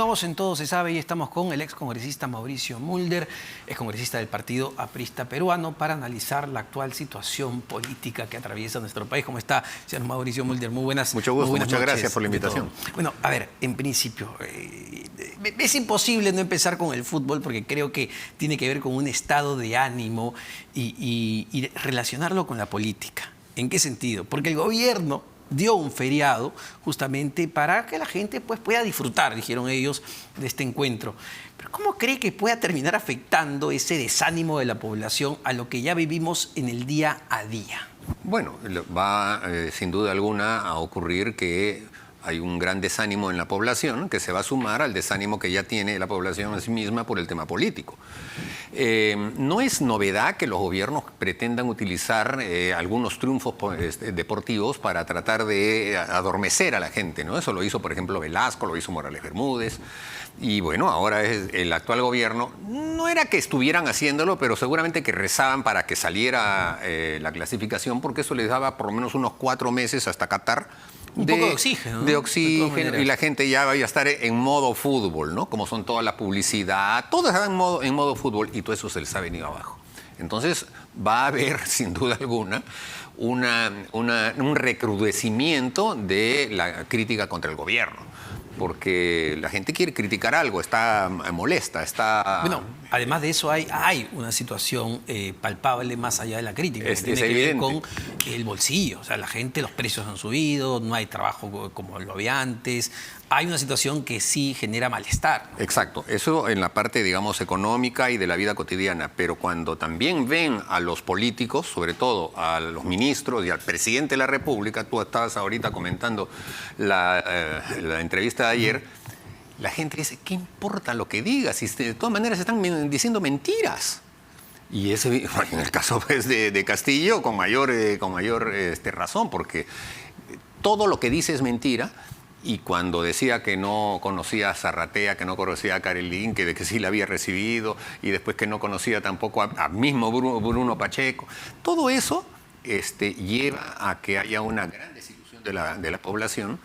Continuamos en Todo se sabe y estamos con el excongresista Mauricio Mulder, excongresista del Partido Aprista Peruano, para analizar la actual situación política que atraviesa nuestro país. ¿Cómo está, señor Mauricio Mulder? Muy buenas Mucho gusto, muy buenas muchas noches, gracias por la invitación. Bueno, a ver, en principio, es imposible no empezar con el fútbol porque creo que tiene que ver con un estado de ánimo y relacionarlo con la política. ¿En qué sentido? Porque el gobierno dio un feriado justamente para que la gente pues, pueda disfrutar, dijeron ellos, de este encuentro. Pero ¿cómo cree que pueda terminar afectando ese desánimo de la población a lo que ya vivimos en el día a día? Bueno, va sin duda alguna a ocurrir que hay un gran desánimo en la población que se va a sumar al desánimo que ya tiene la población en sí misma por el tema político. No es novedad que los gobiernos pretendan utilizar algunos triunfos deportivos para tratar de adormecer a la gente, ¿no? Eso lo hizo, por ejemplo, Velasco, lo hizo Morales Bermúdez. Y bueno, ahora el actual gobierno, no era que estuvieran haciéndolo, pero seguramente que rezaban para que saliera la clasificación, porque eso les daba por lo menos unos 4 meses hasta Qatar. Un poco de oxígeno, ¿no? De oxígeno, y la gente ya vaya a estar en modo fútbol, ¿no? Como son toda la publicidad, todo está en modo fútbol y todo eso se les ha venido abajo. Entonces va a haber, sin duda alguna, un recrudecimiento de la crítica contra el gobierno. Porque la gente quiere criticar algo, está molesta, está... Bueno, además de eso hay una situación palpable más allá de la crítica, que tiene que ver con el bolsillo. O sea, la gente, los precios han subido, no hay trabajo como lo había antes. Hay una situación que sí genera malestar, ¿no? Exacto, eso en la parte, digamos, económica y de la vida cotidiana, pero cuando también ven a los políticos, sobre todo a los ministros y al presidente de la República, tú estabas ahorita comentando la entrevista de ayer, la gente dice, ¿qué importa lo que digas? Si de todas maneras están diciendo mentiras. Y ese, en el caso pues, de Castillo, con mayor razón, porque todo lo que dice es mentira. Y cuando decía que no conocía a Zarratea, que no conocía a Carolín, que sí la había recibido, y después que no conocía tampoco a mismo Bruno Pacheco, todo eso lleva a que haya una gran desilusión de la población,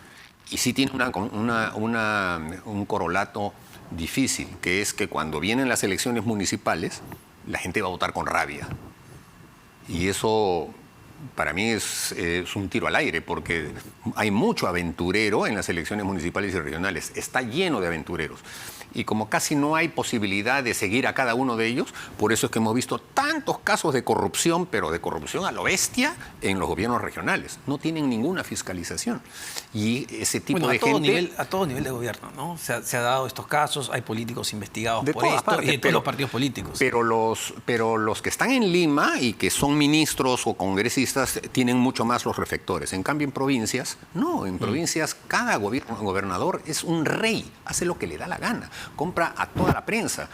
y sí tiene un corolato difícil, que es que cuando vienen las elecciones municipales, la gente va a votar con rabia. Y eso... para mí es un tiro al aire, porque hay mucho aventurero en las elecciones municipales y regionales. Está lleno de aventureros. Y como casi no hay posibilidad de seguir a cada uno de ellos, por eso es que hemos visto tantos casos de corrupción, pero de corrupción a lo bestia, en los gobiernos regionales. No tienen ninguna fiscalización. Y ese tipo de gente... A todo nivel de gobierno, ¿no? Se ha dado estos casos, hay políticos investigados por esto partes, y de todos los partidos políticos. Pero los que están en Lima y que son ministros o congresistas tienen mucho más los reflectores. En cambio, en provincias, no. En provincias, cada gobernador es un rey, hace lo que le da la gana. Compra a toda la prensa,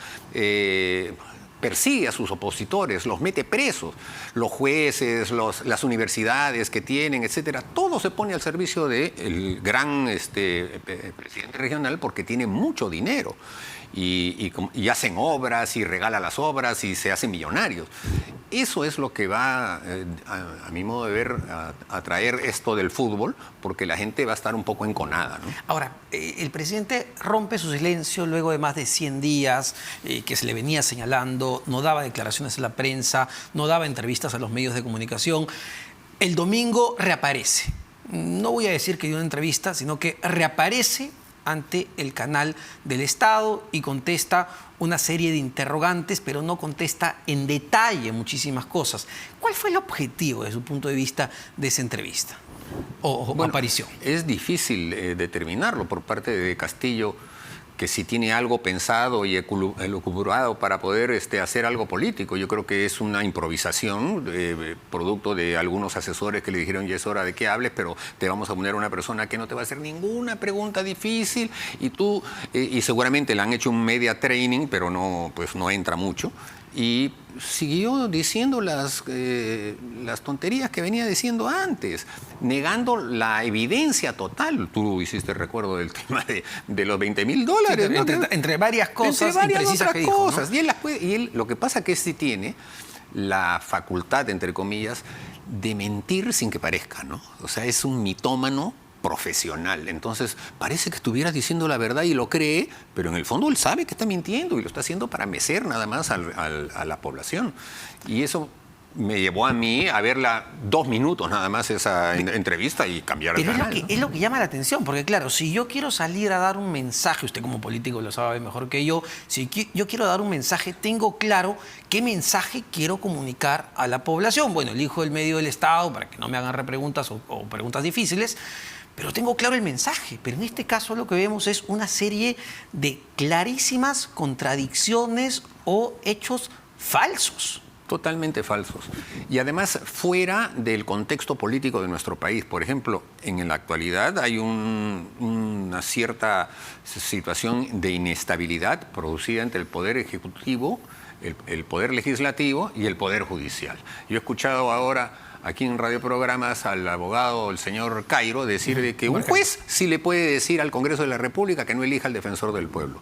persigue a sus opositores, los mete presos, los jueces, las universidades que tienen, etcétera, todo se pone al servicio del gran presidente regional porque tiene mucho dinero y hacen obras y regala las obras y se hacen millonarios. Eso es lo que va, a mi modo de ver, a traer esto del fútbol, porque la gente va a estar un poco enconada, ¿no? Ahora, el presidente rompe su silencio luego de más de 100 días que se le venía señalando, no daba declaraciones a la prensa, no daba entrevistas a los medios de comunicación. El domingo reaparece. No voy a decir que dio una entrevista, sino que reaparece ante el canal del Estado y contesta una serie de interrogantes, pero no contesta en detalle muchísimas cosas. ¿Cuál fue el objetivo, desde su punto de vista, de esa entrevista o aparición? Es difícil determinarlo por parte de Castillo, que si tiene algo pensado y elucubrado para poder hacer algo político. Yo creo que es una improvisación, producto de algunos asesores que le dijeron ya es hora de que hables, pero te vamos a poner una persona que no te va a hacer ninguna pregunta difícil y seguramente le han hecho un media training, pero no entra mucho. Y siguió diciendo las tonterías que venía diciendo antes, negando la evidencia total. Tú hiciste recuerdo del tema de los $20.000. Sí, entre varias cosas imprecisas que dijo, ¿no? Y él, lo que pasa es que sí tiene la facultad, entre comillas, de mentir sin que parezca, ¿no? O sea, es un mitómano profesional. Entonces, parece que estuviera diciendo la verdad y lo cree, pero en el fondo él sabe que está mintiendo y lo está haciendo para mecer nada más a la población. Y eso me llevó a mí a verla 2 minutos nada más esa entrevista y cambiar el canal. Pero es lo que llama la atención, porque claro, si yo quiero salir a dar un mensaje, usted como político lo sabe mejor que yo, si yo quiero dar un mensaje, tengo claro qué mensaje quiero comunicar a la población. Bueno, elijo el medio del Estado para que no me hagan repreguntas o preguntas difíciles, pero tengo claro el mensaje. Pero en este caso lo que vemos es una serie de clarísimas contradicciones o hechos falsos. Totalmente falsos. Y además fuera del contexto político de nuestro país. Por ejemplo, en la actualidad hay una cierta situación de inestabilidad producida entre el Poder Ejecutivo, el Poder Legislativo y el Poder Judicial. Yo he escuchado ahora aquí en radioprogramas al abogado, el señor Cairo, decir de que un juez sí le puede decir al Congreso de la República que no elija al defensor del pueblo.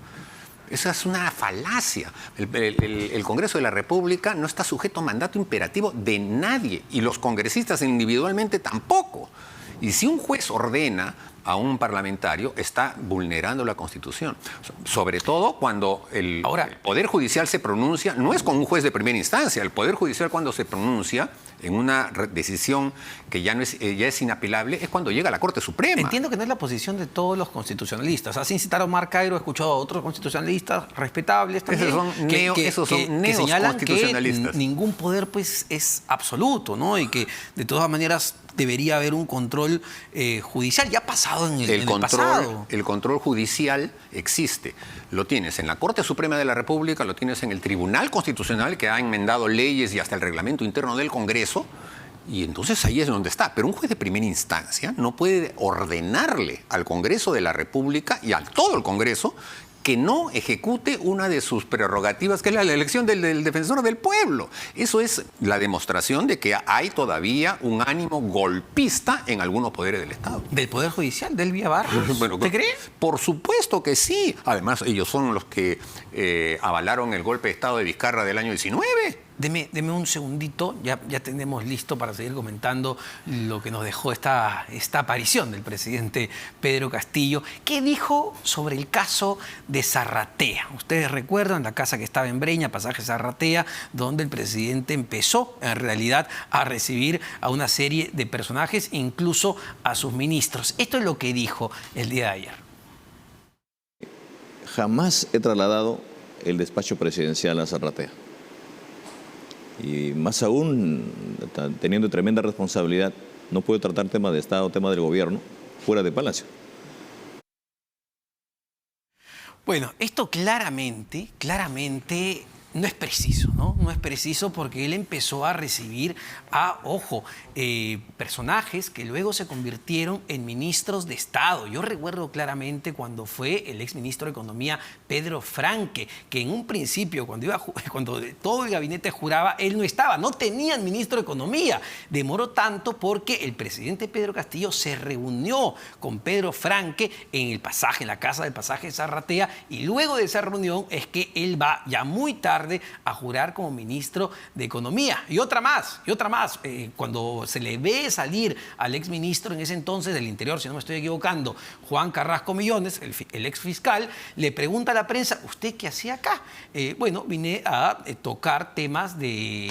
Esa es una falacia. El Congreso de la República no está sujeto a mandato imperativo de nadie y los congresistas individualmente tampoco. Y si un juez ordena a un parlamentario, está vulnerando la Constitución. Sobre todo cuando el Poder Judicial se pronuncia, no es con un juez de primera instancia, el Poder Judicial cuando se pronuncia en una decisión que ya es inapelable, es cuando llega a la Corte Suprema. Entiendo que no es la posición de todos los constitucionalistas. Sin citar a Omar Cairo, he escuchado a otros constitucionalistas respetables también, esos son que señalan constitucionalistas. Que ningún poder pues, es absoluto, ¿no? Y que de todas maneras debería haber un control judicial. Ya ha pasado en el pasado. El control judicial existe. Lo tienes en la Corte Suprema de la República, lo tienes en el Tribunal Constitucional, que ha enmendado leyes y hasta el reglamento interno del Congreso, y entonces ahí es donde está. Pero un juez de primera instancia no puede ordenarle al Congreso de la República y a todo el Congreso que no ejecute una de sus prerrogativas, que es la elección del defensor del pueblo. Eso es la demostración de que hay todavía un ánimo golpista en algunos poderes del Estado. ¿Del Poder Judicial, del Elvia Barrios? Bueno, ¿Te crees? Por supuesto que sí. Además, ellos son los que avalaron el golpe de Estado de Vizcarra del año 19. Deme un segundito, ya tenemos listo para seguir comentando lo que nos dejó esta aparición del presidente Pedro Castillo. ¿Qué dijo sobre el caso de Zarratea? Ustedes recuerdan la casa que estaba en Breña, pasaje Zarratea, donde el presidente empezó en realidad a recibir a una serie de personajes, incluso a sus ministros. Esto es lo que dijo el día de ayer. Jamás he trasladado el despacho presidencial a Zarratea. Y más aún, teniendo tremenda responsabilidad, no puedo tratar temas de Estado, temas del gobierno, fuera de Palacio. Bueno, esto claramente no es preciso, ¿no? No es preciso porque él empezó a recibir personajes que luego se convirtieron en ministros de Estado. Yo recuerdo claramente cuando fue el exministro de Economía, Pedro Franque, que en un principio, cuando todo el gabinete juraba, él no estaba, no tenían ministro de Economía. Demoró tanto porque el presidente Pedro Castillo se reunió con Pedro Franque en la casa del pasaje Zarratea, y luego de esa reunión es que él va ya muy tarde a jurar como ministro de Economía. Y otra más. Cuando se le ve salir al exministro en ese entonces del Interior, si no me estoy equivocando, Juan Carrasco Millones, el exfiscal, le pregunta a la prensa, ¿usted qué hacía acá? Bueno, vine a tocar temas de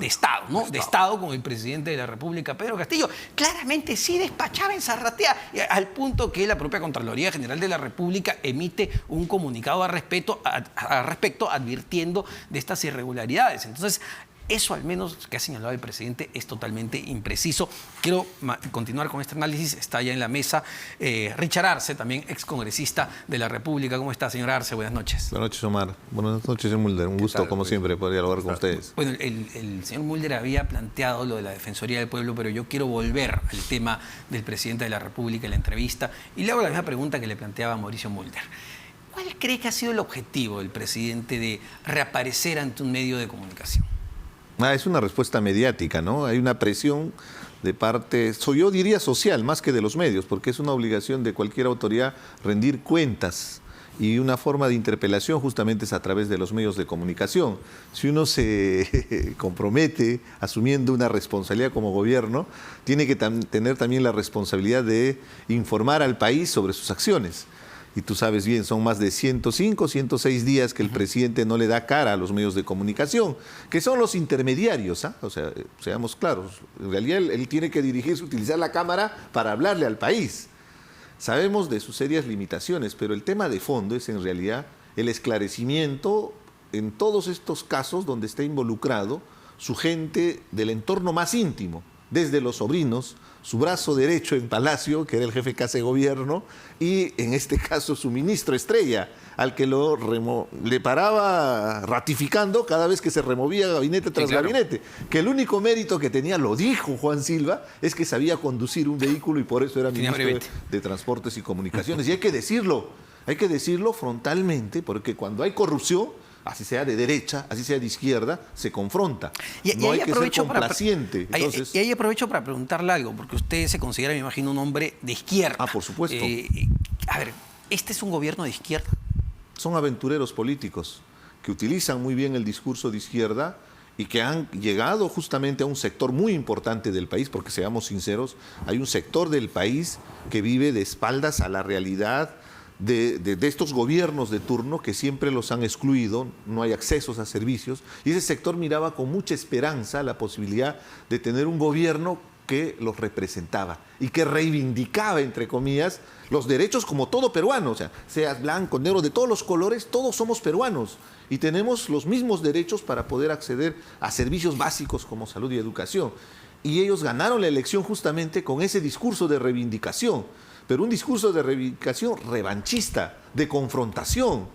Estado, ¿no? De Estado con el presidente de la República, Pedro Castillo. Claramente sí despachaba en Zarratea, al punto que la propia Contraloría General de la República emite un comunicado al respecto advirtiendo de estas irregularidades. Entonces, eso al menos que ha señalado el presidente es totalmente impreciso. Quiero continuar con este análisis. Está ya en la mesa Richard Arce, también excongresista de la República. ¿Cómo está, señor Arce? Buenas noches. Buenas noches, Omar. Buenas noches, señor Mulder. Un gusto, como siempre, poder dialogar con ustedes. Bueno, el señor Mulder había planteado lo de la Defensoría del Pueblo, pero yo quiero volver al tema del presidente de la República en la entrevista y le hago la misma pregunta que le planteaba a Mauricio Mulder. ¿Cuál cree que ha sido el objetivo del presidente de reaparecer ante un medio de comunicación? Es una respuesta mediática, ¿no? Hay una presión de parte, yo diría social, más que de los medios, porque es una obligación de cualquier autoridad rendir cuentas. y una forma de interpelación justamente es a través de los medios de comunicación. Si uno se compromete asumiendo una responsabilidad como gobierno, tiene que tener también la responsabilidad de informar al país sobre sus acciones. Y tú sabes bien, son más de 105, 106 días que el presidente no le da cara a los medios de comunicación, que son los intermediarios, ¿ah? O sea, seamos claros, en realidad él tiene que dirigirse, utilizar la cámara para hablarle al país. Sabemos de sus serias limitaciones, pero el tema de fondo es en realidad el esclarecimiento en todos estos casos donde está involucrado su gente del entorno más íntimo, desde los sobrinos, su brazo derecho en Palacio, que era el jefe casi de gobierno, y en este caso su ministro estrella, al que le paraba ratificando cada vez que se removía gabinete tras gabinete. Que el único mérito que tenía, lo dijo Juan Silva, es que sabía conducir un vehículo y por eso era ministro de Transportes y Comunicaciones. Y hay que decirlo frontalmente, porque cuando hay corrupción, así sea de derecha, así sea de izquierda, se confronta. No hay que ser complaciente. Y ahí aprovecho para preguntarle algo, porque usted se considera, me imagino, un hombre de izquierda. Ah, por supuesto. A ver, ¿este es un gobierno de izquierda? Son aventureros políticos que utilizan muy bien el discurso de izquierda y que han llegado justamente a un sector muy importante del país, porque seamos sinceros, hay un sector del país que vive de espaldas a la realidad de estos gobiernos de turno que siempre los han excluido, no hay accesos a servicios, y ese sector miraba con mucha esperanza la posibilidad de tener un gobierno que los representaba y que reivindicaba, entre comillas, los derechos como todo peruano, o sea, seas blanco, negro, de todos los colores, todos somos peruanos y tenemos los mismos derechos para poder acceder a servicios básicos como salud y educación. Y ellos ganaron la elección justamente con ese discurso de reivindicación, pero un discurso de reivindicación revanchista, de confrontación.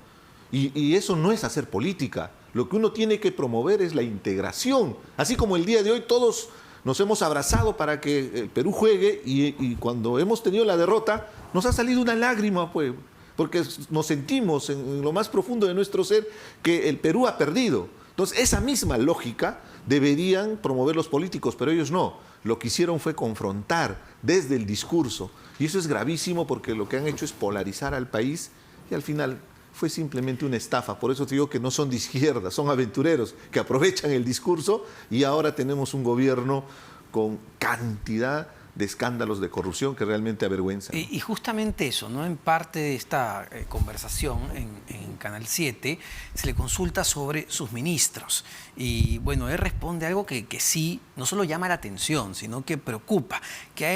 Y eso no es hacer política. Lo que uno tiene que promover es la integración. Así como el día de hoy todos nos hemos abrazado para que el Perú juegue y cuando hemos tenido la derrota nos ha salido una lágrima, pues, porque nos sentimos en lo más profundo de nuestro ser que el Perú ha perdido. Entonces, esa misma lógica deberían promover los políticos, pero ellos no. Lo que hicieron fue confrontar desde el discurso. Y eso es gravísimo porque lo que han hecho es polarizar al país y al final fue simplemente una estafa. Por eso te digo que no son de izquierda, son aventureros que aprovechan el discurso y ahora tenemos un gobierno con cantidad de escándalos de corrupción que realmente avergüenzan. Y justamente eso, ¿no? En parte de esta conversación en Canal 7 se le consulta sobre sus ministros. Y bueno, él responde algo que sí, no solo llama la atención, sino que preocupa, que a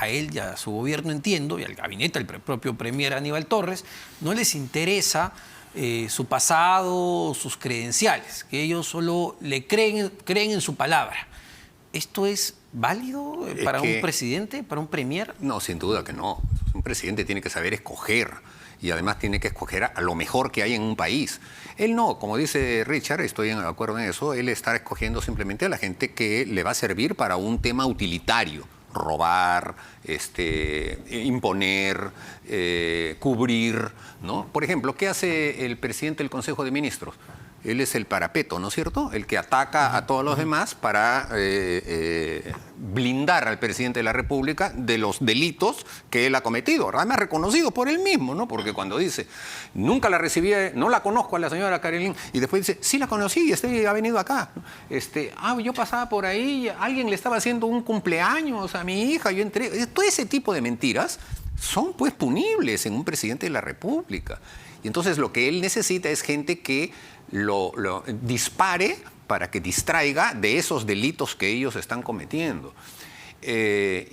él y a su gobierno, entiendo, y al gabinete, al propio premier Aníbal Torres, no les interesa su pasado, sus credenciales, que ellos solo le creen en su palabra. ¿Esto es válido para un presidente, para un premier? No, sin duda que no. Un presidente tiene que saber escoger y además tiene que escoger a lo mejor que hay en un país. Él no, como dice Richard, estoy de acuerdo en eso, él está escogiendo simplemente a la gente que le va a servir para un tema utilitario. Robar, imponer, cubrir, ¿no? Por ejemplo, ¿qué hace el presidente del Consejo de Ministros? Él es el parapeto, ¿no es cierto? El que ataca a todos los demás para blindar al presidente de la República de los delitos que él ha cometido. Además, reconocido por él mismo, ¿no? Porque cuando dice, nunca la recibí, no la conozco a la señora Carolina, y después dice, sí la conocí, ha venido acá. Yo pasaba por ahí, alguien le estaba haciendo un cumpleaños a mi hija, yo entré. Todo ese tipo de mentiras son, pues, punibles en un presidente de la República. Y entonces lo que él necesita es gente que lo dispare para que distraiga de esos delitos que ellos están cometiendo.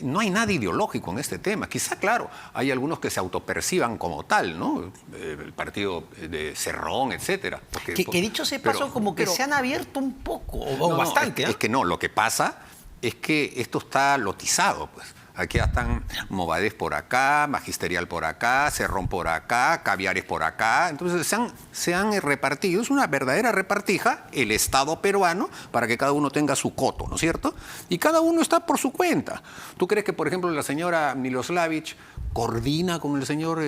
No hay nada ideológico en este tema. Quizá, claro, hay algunos que se autoperciban como tal, ¿no? El partido de Cerrón, etcétera. Que dicho sea paso, como que se han abierto un poco, o bastante. Es que no, lo que pasa es que esto está lotizado, pues. Aquí están Movadez por acá, Magisterial por acá, Cerrón por acá, Caviares por acá. Entonces se han repartido, es una verdadera repartija, el Estado peruano, para que cada uno tenga su coto, ¿no es cierto? Y cada uno está por su cuenta. ¿Tú crees que, por ejemplo, la señora Miloslavich coordina con el señor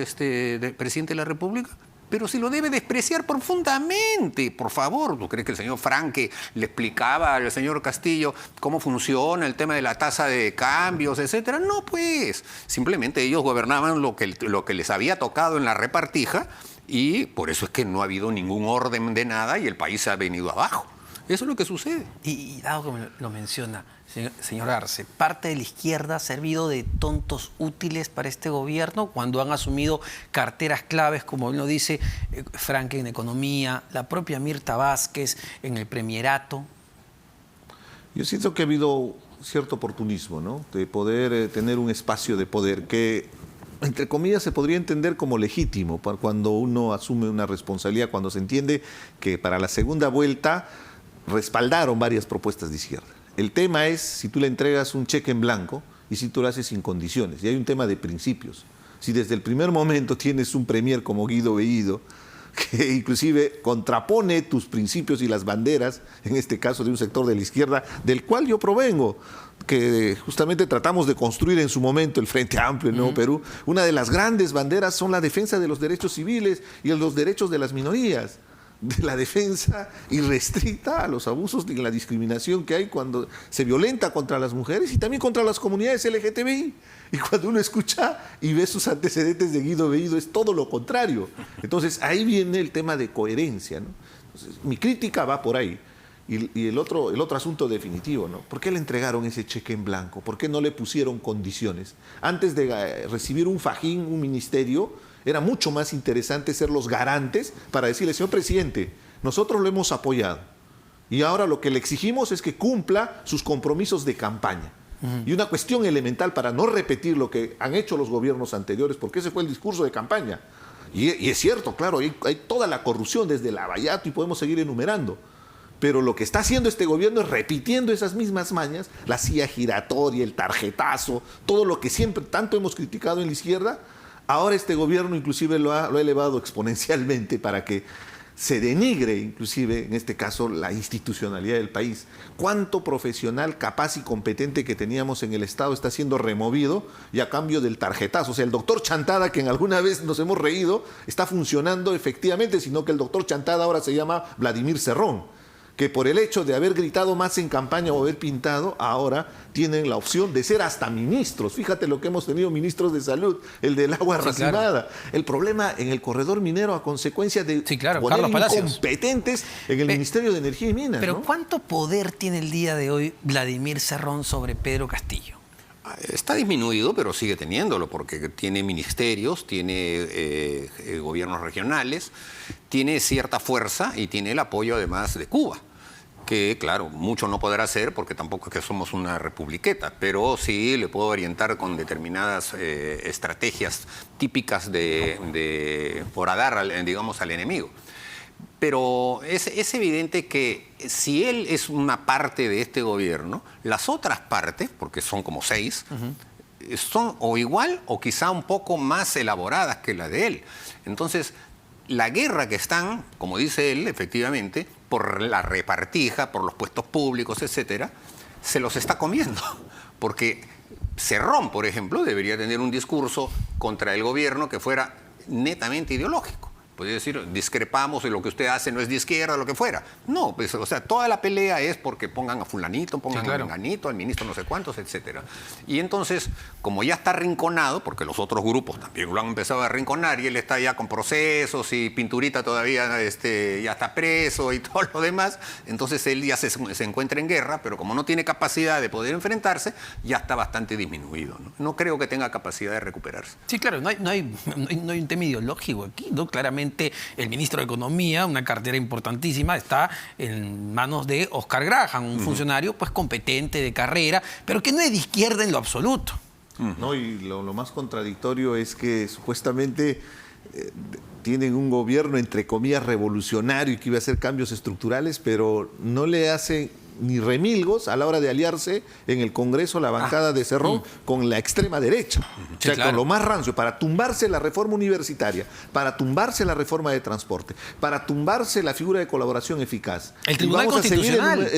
presidente de la República? Pero si lo debe despreciar profundamente, por favor. ¿Tú crees que el señor Franque le explicaba al señor Castillo cómo funciona el tema de la tasa de cambios, etcétera? No, pues. Simplemente ellos gobernaban lo que les había tocado en la repartija y por eso es que no ha habido ningún orden de nada y el país se ha venido abajo. Eso es lo que sucede. Y dado que lo menciona, señor Arce, parte de la izquierda ha servido de tontos útiles para este gobierno cuando han asumido carteras claves, como bien lo dice Frank en economía, la propia Mirta Vázquez en el premierato. Yo siento que ha habido cierto oportunismo, ¿no? De poder tener un espacio de poder que, entre comillas, se podría entender como legítimo cuando uno asume una responsabilidad, cuando se entiende que para la segunda vuelta respaldaron varias propuestas de izquierda. El tema es si tú le entregas un cheque en blanco y si tú lo haces sin condiciones. Y hay un tema de principios. Si desde el primer momento tienes un premier como Guido Bellido, que inclusive contrapone tus principios y las banderas, en este caso de un sector de la izquierda, del cual yo provengo, que justamente tratamos de construir en su momento el Frente Amplio, el Nuevo Perú, una de las grandes banderas son la defensa de los derechos civiles y los derechos de las minorías, de la defensa irrestricta a los abusos y la discriminación que hay cuando se violenta contra las mujeres y también contra las comunidades LGTBI. Y cuando uno escucha y ve sus antecedentes de Guido Bellido es todo lo contrario. Entonces ahí viene el tema de coherencia, ¿no? Entonces, mi crítica va por ahí. Y el otro asunto definitivo, ¿no? ¿Por qué le entregaron ese cheque en blanco? ¿Por qué no le pusieron condiciones? Antes de recibir un fajín, un ministerio, era mucho más interesante ser los garantes para decirle, señor presidente, nosotros lo hemos apoyado y ahora lo que le exigimos es que cumpla sus compromisos de campaña. Y una cuestión elemental para no repetir lo que han hecho los gobiernos anteriores, porque ese fue el discurso de campaña. Y es cierto, claro, hay toda la corrupción desde Lavallato y podemos seguir enumerando. Pero lo que está haciendo este gobierno es repitiendo esas mismas mañas, la silla giratoria, el tarjetazo, todo lo que siempre tanto hemos criticado en la izquierda. Ahora este gobierno inclusive lo ha elevado exponencialmente para que se denigre inclusive, en este caso, la institucionalidad del país. ¿Cuánto profesional capaz y competente que teníamos en el Estado está siendo removido y a cambio del tarjetazo? O sea, el doctor Chantada, que en alguna vez nos hemos reído, está funcionando efectivamente, sino que el doctor Chantada ahora se llama Vladimir Cerrón, que por el hecho de haber gritado más en campaña o haber pintado, ahora tienen la opción de ser hasta ministros. Fíjate lo que hemos tenido ministros de salud, el del agua racionada. Claro. El problema en el corredor minero a consecuencia de poner incompetentes en el Ministerio de Energía y Minas. Pero ¿no? ¿cuánto poder tiene el día de hoy Vladimir Cerrón sobre Pedro Castillo? Está disminuido, pero sigue teniéndolo, porque tiene ministerios, tiene gobiernos regionales, tiene cierta fuerza y tiene el apoyo además de Cuba, que claro, mucho no podrá hacer porque tampoco es que somos una republiqueta, pero sí le puedo orientar con determinadas estrategias típicas de horadar, digamos, al enemigo. Pero es evidente que si él es una parte de este gobierno, las otras partes, porque son como 6, son o igual o quizá un poco más elaboradas que la de él. Entonces, la guerra que están, como dice él, efectivamente, por la repartija, por los puestos públicos, etcétera, se los está comiendo. Porque Cerrón, por ejemplo, debería tener un discurso contra el gobierno que fuera netamente ideológico. Podría decir, discrepamos de lo que usted hace, no es de izquierda, lo que fuera. No, pues, o sea, toda la pelea es porque pongan a fulanito, pongan a menganito, al ministro no sé cuántos, etcétera. Y entonces, como ya está arrinconado, porque los otros grupos también lo han empezado a arrinconar y él está ya con procesos y Pinturita todavía ya está preso y todo lo demás, entonces él ya se encuentra en guerra, pero como no tiene capacidad de poder enfrentarse, ya está bastante disminuido. No creo que tenga capacidad de recuperarse. Sí, claro, no hay un tema ideológico aquí, ¿no? Claramente el ministro de Economía, una cartera importantísima, está en manos de Oscar Graham, un funcionario pues competente, de carrera, pero que no es de izquierda en lo absoluto. No, y lo más contradictorio es que supuestamente tienen un gobierno, entre comillas, revolucionario y que iba a hacer cambios estructurales, pero no le hace ni remilgos a la hora de aliarse en el Congreso la bancada de Cerrón con la extrema derecha. O sea, con lo más rancio, para tumbarse la reforma universitaria, para tumbarse la reforma de transporte, para tumbarse la figura de colaboración eficaz. El Tribunal Constitucional.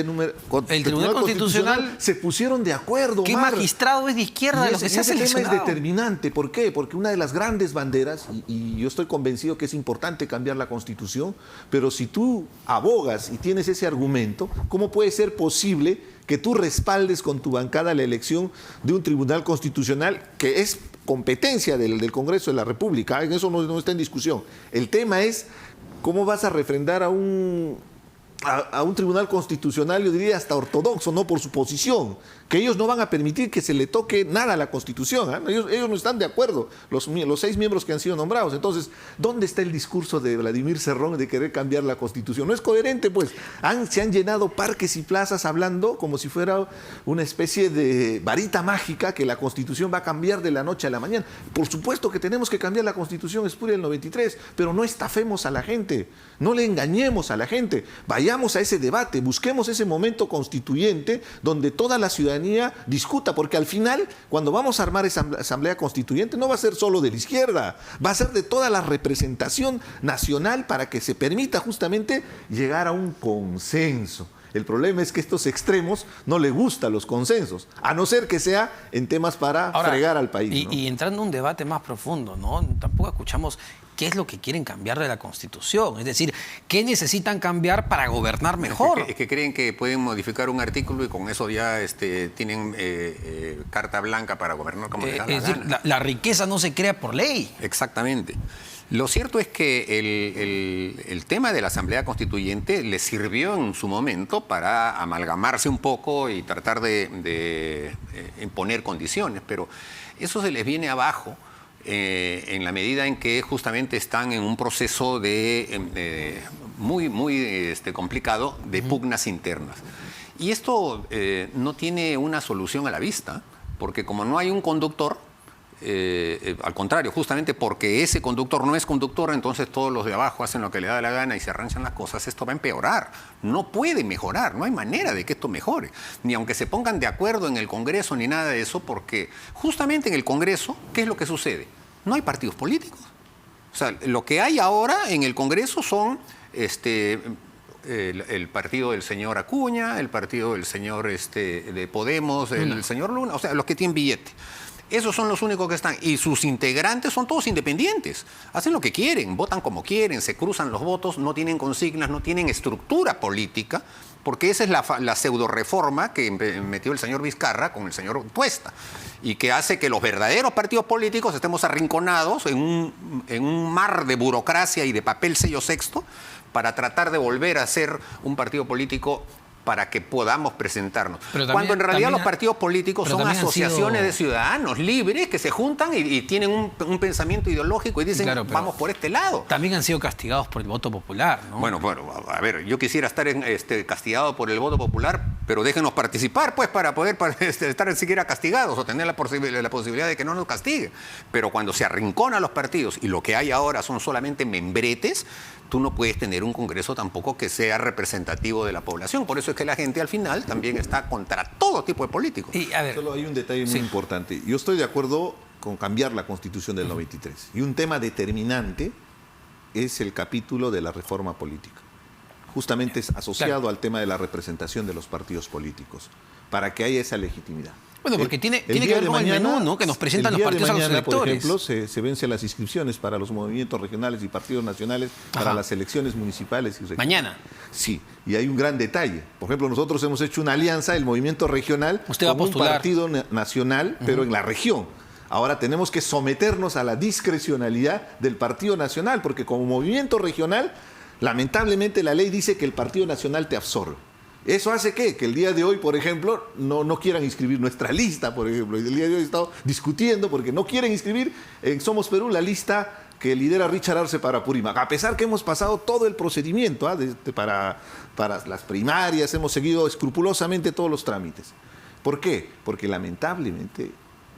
El Tribunal Constitucional se pusieron de acuerdo. ¿Qué magistrado es de izquierda de los que se ha seleccionado? Ese tema es determinante. ¿Por qué? Porque una de las grandes banderas, y yo estoy convencido que es importante cambiar la Constitución, pero si tú abogas y tienes ese argumento, ¿cómo puede ser posible que tú respaldes con tu bancada la elección de un tribunal constitucional que es competencia del Congreso de la República, en eso no está en discusión. El tema es cómo vas a refrendar a un tribunal constitucional, yo diría hasta ortodoxo, no por su posición, que ellos no van a permitir que se le toque nada a la Constitución. Ellos no están de acuerdo, los 6 miembros que han sido nombrados. Entonces, ¿dónde está el discurso de Vladimir Cerrón de querer cambiar la Constitución? No es coherente, pues. Se han llenado parques y plazas hablando como si fuera una especie de varita mágica que la Constitución va a cambiar de la noche a la mañana. Por supuesto que tenemos que cambiar la Constitución espuria del 93, pero no estafemos a la gente, no le engañemos a la gente. Vayamos a ese debate, busquemos ese momento constituyente donde toda la ciudadanía discuta, porque al final, cuando vamos a armar esa asamblea constituyente, no va a ser solo de la izquierda, va a ser de toda la representación nacional para que se permita justamente llegar a un consenso. El problema es que estos extremos no les gustan los consensos, a no ser que sea en temas para fregar al país. Y entrando en un debate más profundo, ¿no? Tampoco escuchamos qué es lo que quieren cambiar de la Constitución. Es decir, ¿qué necesitan cambiar para gobernar mejor? Es que creen que pueden modificar un artículo y con eso ya tienen carta blanca para gobernar como les da la gana. La riqueza no se crea por ley. Exactamente. Lo cierto es que el tema de la Asamblea Constituyente les sirvió en su momento para amalgamarse un poco y tratar de imponer condiciones, pero eso se les viene abajo en la medida en que justamente están en un proceso muy complicado de pugnas internas. Y esto no tiene una solución a la vista, porque como no hay un conductor, al contrario, justamente porque ese conductor no es conductor, entonces todos los de abajo hacen lo que le da la gana y se arranchan las cosas. Esto va a empeorar, no puede mejorar, no hay manera de que esto mejore, ni aunque se pongan de acuerdo en el Congreso ni nada de eso, porque justamente en el Congreso, ¿qué es lo que sucede? No hay partidos políticos. O sea, lo que hay ahora en el Congreso son el partido del señor Acuña, el partido del señor de Podemos, el señor Luna, o sea, los que tienen billete. Esos son los únicos que están. Y sus integrantes son todos independientes. Hacen lo que quieren, votan como quieren, se cruzan los votos, no tienen consignas, no tienen estructura política, porque esa es la pseudo reforma que metió el señor Vizcarra con el señor Tuesta y que hace que los verdaderos partidos políticos estemos arrinconados en un mar de burocracia y de papel sello sexto para tratar de volver a ser un partido político para que podamos presentarnos. Cuando en realidad los partidos políticos son asociaciones de ciudadanos libres que se juntan y tienen un pensamiento ideológico y dicen, claro, vamos por este lado. También han sido castigados por el voto popular, ¿no? Bueno, a ver, yo quisiera estar castigado por el voto popular, pero déjenos participar, pues, para poder estar siquiera castigados o tener la posibilidad de que no nos castiguen. Pero cuando se arrincona a los partidos y lo que hay ahora son solamente membretes, tú no puedes tener un Congreso tampoco que sea representativo de la población. Por eso es que la gente al final también está contra todo tipo de políticos. Y, solo hay un detalle muy importante. Yo estoy de acuerdo con cambiar la Constitución del 93. Y un tema determinante es el capítulo de la reforma política. Justamente es asociado al tema de la representación de los partidos políticos, para que haya esa legitimidad. Bueno, porque tiene que ver con el menú, ¿no?, que nos presentan los partidos a los electores. Por ejemplo, se vencen las inscripciones para los movimientos regionales y partidos nacionales para las elecciones municipales y regionales. Mañana. Sí, y hay un gran detalle. Por ejemplo, nosotros hemos hecho una alianza, el movimiento regional, con un partido nacional, pero en la región. Ahora tenemos que someternos a la discrecionalidad del Partido Nacional, porque como movimiento regional, lamentablemente la ley dice que el Partido Nacional te absorbe. ¿Eso hace qué? Que el día de hoy, por ejemplo, no quieran inscribir nuestra lista, por ejemplo. El día de hoy he estado discutiendo porque no quieren inscribir en Somos Perú la lista que lidera Richard Arce para Apurímac. A pesar que hemos pasado todo el procedimiento para las primarias, hemos seguido escrupulosamente todos los trámites. ¿Por qué? Porque lamentablemente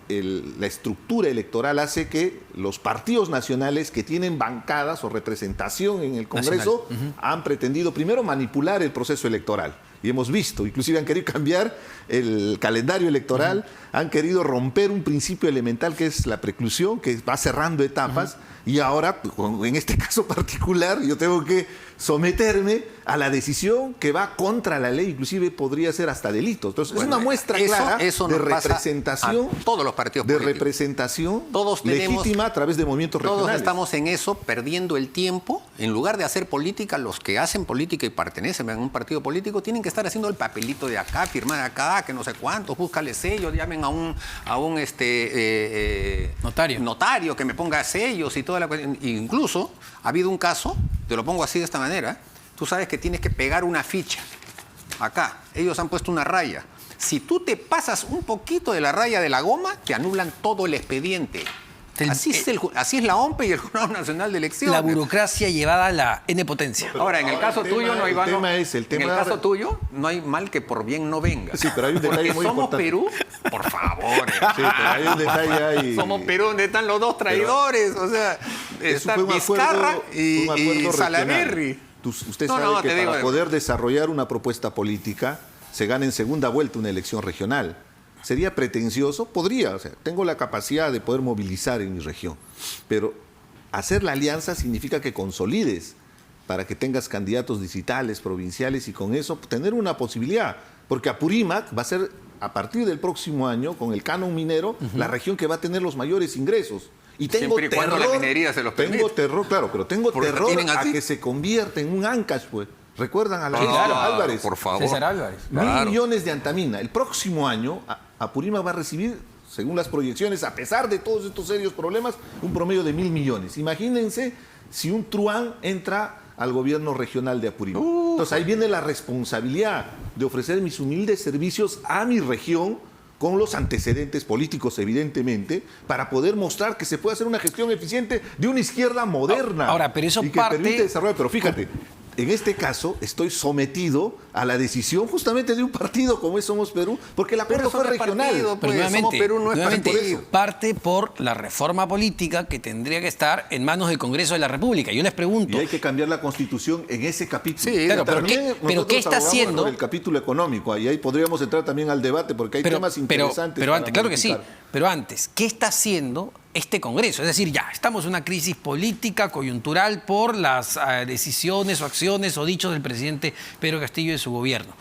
la estructura electoral hace que los partidos nacionales que tienen bancadas o representación en el Congreso han pretendido primero manipular el proceso electoral. Y hemos visto, inclusive han querido cambiar el calendario electoral, han querido romper un principio elemental que es la preclusión, que va cerrando etapas, y ahora, en este caso particular, yo tengo que someterme a la decisión que va contra la ley, inclusive podría ser hasta delito. Entonces, es una muestra clara de representación, todos los partidos políticos, representación legítima a través de movimientos regionales. Todos estamos en eso, perdiendo el tiempo. En lugar de hacer política, los que hacen política y pertenecen a un partido político tienen que que estar haciendo el papelito de acá, firmar acá, que no sé cuántos, búscale sellos, llamen a un notario que me ponga sellos y toda la cuestión. Incluso ha habido un caso, te lo pongo así de esta manera, tú sabes que tienes que pegar una ficha. Acá, ellos han puesto una raya. Si tú te pasas un poquito de la raya de la goma, te anulan todo el expediente. Así es la OMPE y el Jurado Nacional de Elecciones. La burocracia llevada a la N potencia. Ahora, en el caso tuyo no hay mal. En el caso tuyo no hay mal que por bien no venga. Sí, pero hay un detalle muy somos importante. Perú, por favor. Sí, pero hay un detalle ahí. Somos Perú, donde están los dos traidores. O sea, está Vizcarra y Salaverry. Usted sabe que para poder desarrollar una propuesta política se gana en segunda vuelta una elección regional. ¿Sería pretencioso? Podría, o sea, tengo la capacidad de poder movilizar en mi región, pero hacer la alianza significa que consolides para que tengas candidatos distritales, provinciales y con eso tener una posibilidad, porque Apurímac va a ser a partir del próximo año, con el canon minero, la región que va a tener los mayores ingresos. Y tengo siempre y cuando la minería se los permite. Tengo terror, claro, pero tengo terror a que se convierta en un Ancash, pues. ¿Recuerdan a la Álvarez? Por favor. César Álvarez. Claro. 1.000 millones de antamina. El próximo año, Apurímac va a recibir, según las proyecciones, a pesar de todos estos serios problemas, un promedio de 1.000 millones. Imagínense si un truán entra al gobierno regional de Apurímac. Entonces ahí viene la responsabilidad de ofrecer mis humildes servicios a mi región, con los antecedentes políticos, evidentemente, para poder mostrar que se puede hacer una gestión eficiente de una izquierda moderna. Ahora, pero eso y que permite desarrollar. Pero fíjate, en este caso estoy sometido a la decisión justamente de un partido como es Somos Perú, porque el acuerdo fue regional. Partido, pues, pero nuevamente, Somos Perú no es partido. Parte por la reforma política que tendría que estar en manos del Congreso de la República. Yo les pregunto. Y hay que cambiar la Constitución en ese capítulo. Sí, claro, pero ¿qué está haciendo? Por el capítulo económico, y ahí podríamos entrar también al debate, porque hay temas interesantes. Pero antes, claro que sí. Pero antes, ¿qué está haciendo este Congreso? Es decir, ya, estamos en una crisis política, coyuntural, por las decisiones o acciones o dichos del presidente Pedro Castillo y de su gobierno.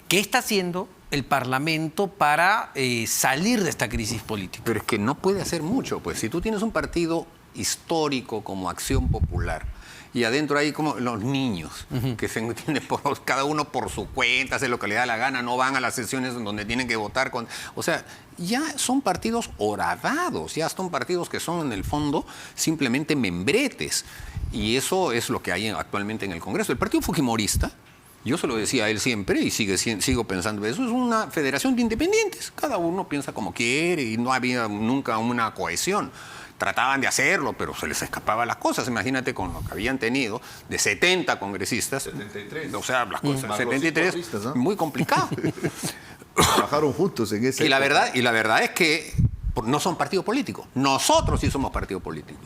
¿Qué está haciendo el Parlamento para salir de esta crisis política? Pero es que no puede hacer mucho, pues si tú tienes un partido histórico como Acción Popular y adentro hay como los niños que se entienden cada uno por su cuenta, hace lo que le da la gana, no van a las sesiones donde tienen que votar con... O sea, ya son partidos horadados, ya son partidos que son en el fondo simplemente membretes. Y eso es lo que hay actualmente en el Congreso. El Partido Fujimorista, yo se lo decía a él siempre y sigo pensando eso, es una federación de independientes. Cada uno piensa como quiere y no había nunca una cohesión. Trataban de hacerlo, pero se les escapaban las cosas. Imagínate con lo que habían tenido de 70 congresistas. 73. O sea, las cosas, 73, ¿no? Muy complicado. Trabajaron juntos en ese... Y la verdad es que no son partido político. Nosotros sí somos partido político.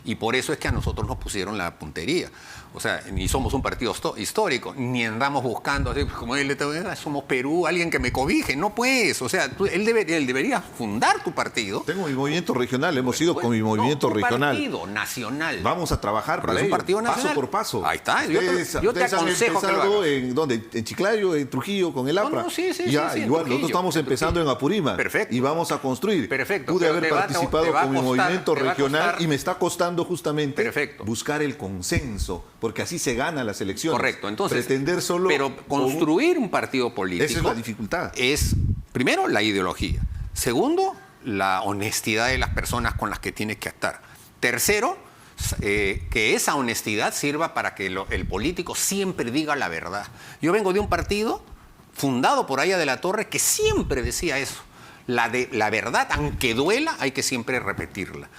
Y por eso es que a nosotros nos pusieron la puntería. O sea, ni somos un partido histórico, ni andamos buscando, así, como él, somos Perú, alguien que me cobije. No, pues, o sea, él debería fundar tu partido. Tengo mi movimiento regional, hemos ido con mi movimiento regional. Partido nacional. Vamos a trabajar para ello. Un partido nacional. Paso por paso. Ahí está. Yo te aconsejo que lo hagas. ¿En dónde? ¿En Chiclayo, en Trujillo, con el APRA? No, sí, ya, sí, igual, nosotros estamos empezando en Apurímac. Perfecto. Y vamos a construir. Perfecto. Pude haber participado con mi movimiento regional y me está costando justamente buscar el consenso, porque así se gana las elecciones. Correcto, entonces. Pretender solo. Pero construir un partido político. Esa es la dificultad. Es, primero, la ideología. Segundo, la honestidad de las personas con las que tienes que estar. Tercero, que esa honestidad sirva para que el político siempre diga la verdad. Yo vengo de un partido fundado por Aya de la Torre que siempre decía eso. La verdad, aunque duela, hay que siempre repetirla.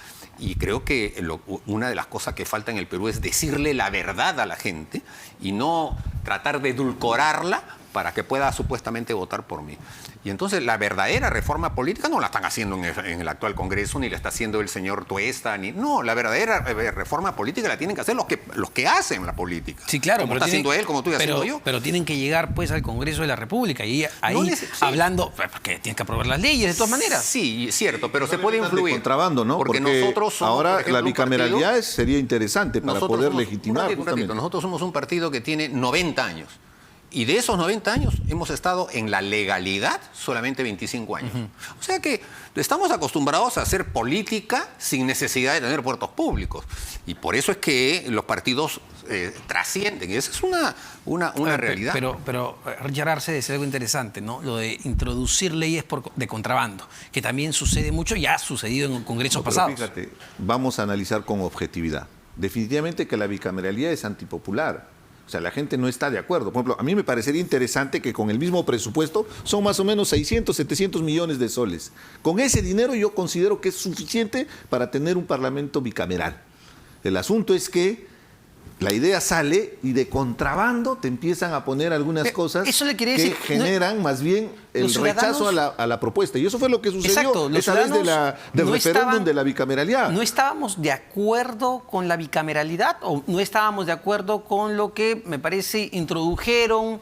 Y creo que una de las cosas que falta en el Perú es decirle la verdad a la gente y no tratar de edulcorarla para que pueda supuestamente votar por mí. Y entonces la verdadera reforma política no la están haciendo en el actual Congreso, ni la está haciendo el señor Tuesta, no, la verdadera reforma política la tienen que hacer los que hacen la política. Sí, claro. Como está haciendo él, como estoy haciendo yo. Pero tienen que llegar pues al Congreso de la República y ahí hablando, porque tienen que aprobar las leyes de todas maneras. Sí, cierto, pero se puede influir. Contrabando, ¿no? Porque nosotros somos, ahora por ejemplo, la bicameralidad sería interesante para poder legitimar. Nosotros somos un partido que tiene 90 años. Y de esos 90 años hemos estado en la legalidad solamente 25 años. O sea que estamos acostumbrados a hacer política sin necesidad de tener puertos públicos. Y por eso es que los partidos trascienden. Y esa es una realidad. Pero Richard Arce decía algo interesante, ¿no? Lo de introducir leyes de contrabando, que también sucede mucho y ha sucedido en congresos pasados. Fíjate, vamos a analizar con objetividad. Definitivamente que la bicameralidad es antipopular. O sea, la gente no está de acuerdo. Por ejemplo, a mí me parecería interesante que con el mismo presupuesto son más o menos 600, 700 millones de soles. Con ese dinero yo considero que es suficiente para tener un parlamento bicameral. El asunto es que la idea sale y de contrabando te empiezan a poner algunas cosas eso le quería que decir, generan más bien el rechazo a la propuesta. Y eso fue lo que sucedió Exacto, esa vez del referéndum de la bicameralidad. ¿No estábamos de acuerdo con la bicameralidad o no estábamos de acuerdo con lo que, me parece, introdujeron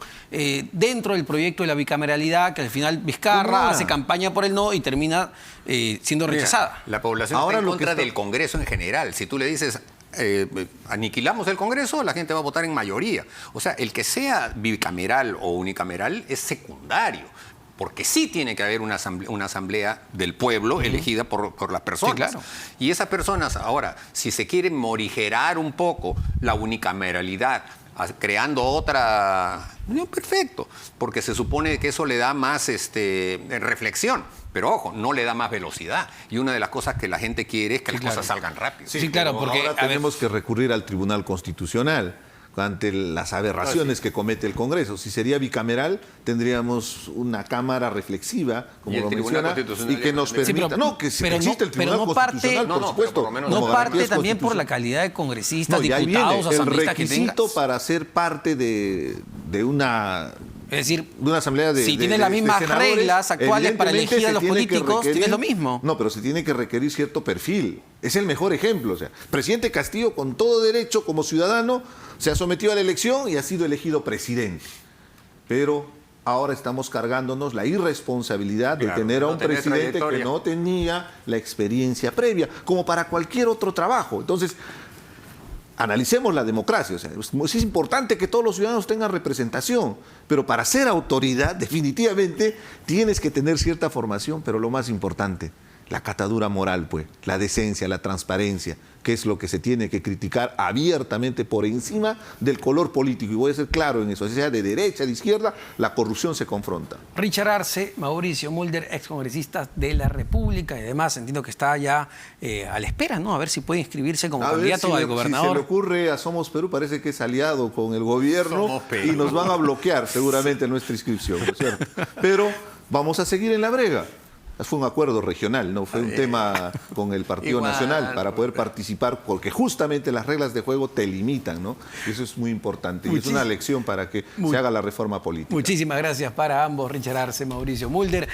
dentro del proyecto de la bicameralidad, que al final Vizcarra hace campaña por el no y termina siendo rechazada? Mira, la población Ahora está en lo que contra está- del Congreso en general. Si tú le dices... aniquilamos el Congreso, la gente va a votar en mayoría. O sea, el que sea bicameral o unicameral es secundario, porque sí tiene que haber una asamblea del pueblo elegida por las personas. Sí, claro. Y esas personas, ahora, si se quiere morigerar un poco la unicameralidad, creando otra... No, perfecto, porque se supone que eso le da más reflexión. Pero ojo, no le da más velocidad. Y una de las cosas que la gente quiere es que las cosas salgan rápido. Sí, claro, pero porque, ahora tenemos que recurrir al Tribunal Constitucional ante las aberraciones que comete el Congreso. Si sería bicameral, tendríamos una Cámara reflexiva, como Y el lo Tribunal menciona, Constitucional y que nos ya- permita... pero- no, que pero existe el pero Tribunal no parte- Constitucional, No, por no, supuesto. pero por lo menos No como parte garantías también por la constitucionales. calidad de congresistas, No, y ahí diputados, viene el asambleístas que tengas. requisito para ser parte de una... Es decir, de una asamblea de si tienes las mismas senadores, reglas actuales para evidentemente elegir a se los tiene que políticos, requerir- tienes lo mismo. No, pero se tiene que requerir cierto perfil. Es el mejor ejemplo. O sea, presidente Castillo, con todo derecho, como ciudadano, se ha sometido a la elección y ha sido elegido presidente. Pero ahora estamos cargándonos la irresponsabilidad de Claro, tener a no un tener presidente que trayectoria. no tenía la experiencia previa, como para cualquier otro trabajo. Entonces, analicemos la democracia. O sea, es importante que todos los ciudadanos tengan representación, pero para ser autoridad, definitivamente, tienes que tener cierta formación, pero lo más importante, la catadura moral, pues, la decencia, la transparencia, que es lo que se tiene que criticar abiertamente por encima del color político. Y voy a ser claro en eso, sea de derecha, de izquierda, la corrupción se confronta. Richard Arce, Mauricio Mulder, excongresista de la República, y además entiendo que está ya a la espera, ¿no? A ver si puede inscribirse como A ver candidato si al le- Si se gobernador. le ocurre a Somos Perú, parece que es aliado con el gobierno Somos Perú. y nos van a bloquear seguramente nuestra inscripción, ¿no es cierto? Pero vamos a seguir en la brega. Fue un acuerdo regional, no fue un tema con el Partido Igual, Nacional para poder participar, porque justamente las reglas de juego te limitan, ¿no? Y eso es muy importante y es una lección para que se haga la reforma política. Muchísimas gracias para ambos, Richard Arce, Mauricio Mulder.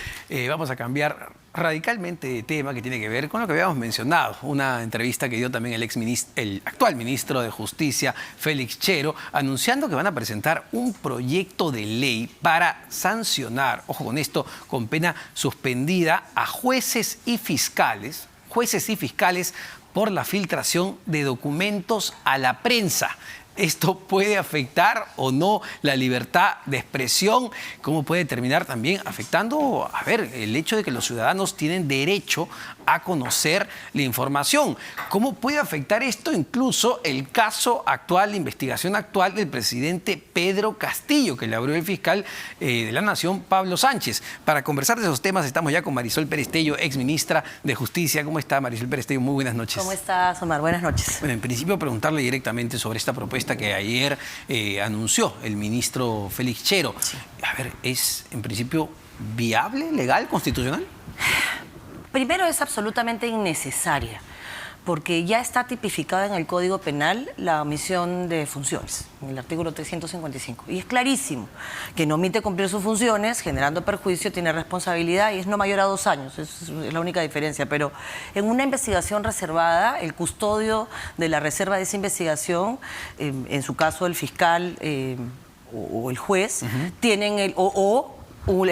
Vamos a cambiar radicalmente de tema que tiene que ver con lo que habíamos mencionado. Una entrevista que dio también el actual ministro de Justicia, Félix Chero, anunciando que van a presentar un proyecto de ley para sancionar, ojo con esto, con pena suspendida a jueces y fiscales por la filtración de documentos a la prensa. ¿Esto puede afectar o no la libertad de expresión? ¿Cómo puede terminar también afectando, el hecho de que los ciudadanos tienen derecho a conocer la información? ¿Cómo puede afectar esto incluso el caso actual, la investigación actual del presidente Pedro Castillo, que le abrió el fiscal de la Nación, Pablo Sánchez? Para conversar de esos temas estamos ya con Marisol Perestello, exministra de Justicia. ¿Cómo está, Marisol Perestello? Muy buenas noches. ¿Cómo estás, Omar? Buenas noches. Bueno, en principio preguntarle directamente sobre esta propuesta que ayer anunció el ministro Félix Chero. Sí. ¿Es en principio viable, legal, constitucional? Primero, es absolutamente innecesaria, porque ya está tipificada en el Código Penal la omisión de funciones, en el artículo 355. Y es clarísimo que no omite cumplir sus funciones, generando perjuicio, tiene responsabilidad y es no mayor a 2 años. Es la única diferencia. Pero en una investigación reservada, el custodio de la reserva de esa investigación, en su caso el fiscal o el juez, tienen el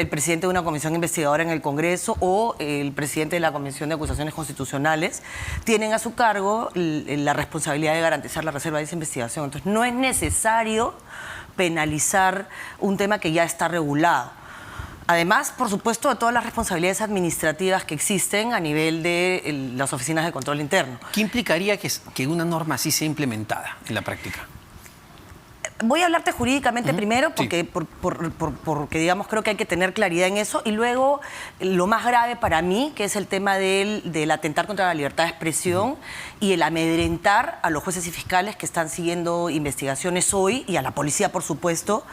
presidente de una comisión investigadora en el Congreso o el presidente de la Comisión de Acusaciones Constitucionales, tienen a su cargo la responsabilidad de garantizar la reserva de esa investigación. Entonces, no es necesario penalizar un tema que ya está regulado. Además, por supuesto, de todas las responsabilidades administrativas que existen a nivel de las oficinas de control interno. ¿Qué implicaría que una norma así sea implementada en la práctica? Voy a hablarte jurídicamente primero porque, porque, digamos, creo que hay que tener claridad en eso. Y luego, lo más grave para mí, que es el tema del atentar contra la libertad de expresión y el amedrentar a los jueces y fiscales que están siguiendo investigaciones hoy y a la policía, por supuesto,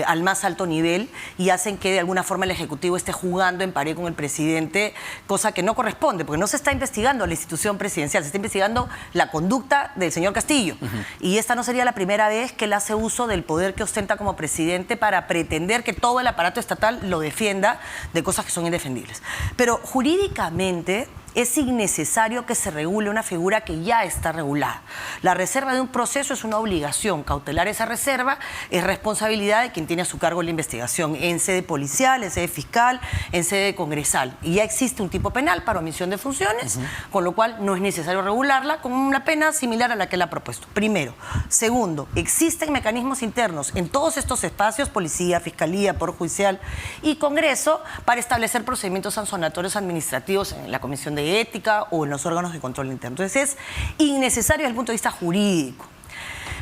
al más alto nivel, y hacen que de alguna forma el Ejecutivo esté jugando en pared con el presidente, cosa que no corresponde, porque no se está investigando a la institución presidencial, se está investigando la conducta del señor Castillo. Y esta no sería la primera vez que él hace uso del poder que ostenta como presidente para pretender que todo el aparato estatal lo defienda de cosas que son indefendibles. Pero jurídicamente es innecesario que se regule una figura que ya está regulada. La reserva de un proceso es una obligación. Cautelar esa reserva es responsabilidad de quien tiene a su cargo la investigación, en sede policial, en sede fiscal, en sede congresal. Y ya existe un tipo penal para omisión de funciones, con lo cual no es necesario regularla con una pena similar a la que él ha propuesto. Primero. Segundo, existen mecanismos internos en todos estos espacios, policía, fiscalía, poder judicial y Congreso, para establecer procedimientos sancionatorios administrativos en la Comisión de Ética o en los órganos de control interno. Entonces es innecesario desde el punto de vista jurídico.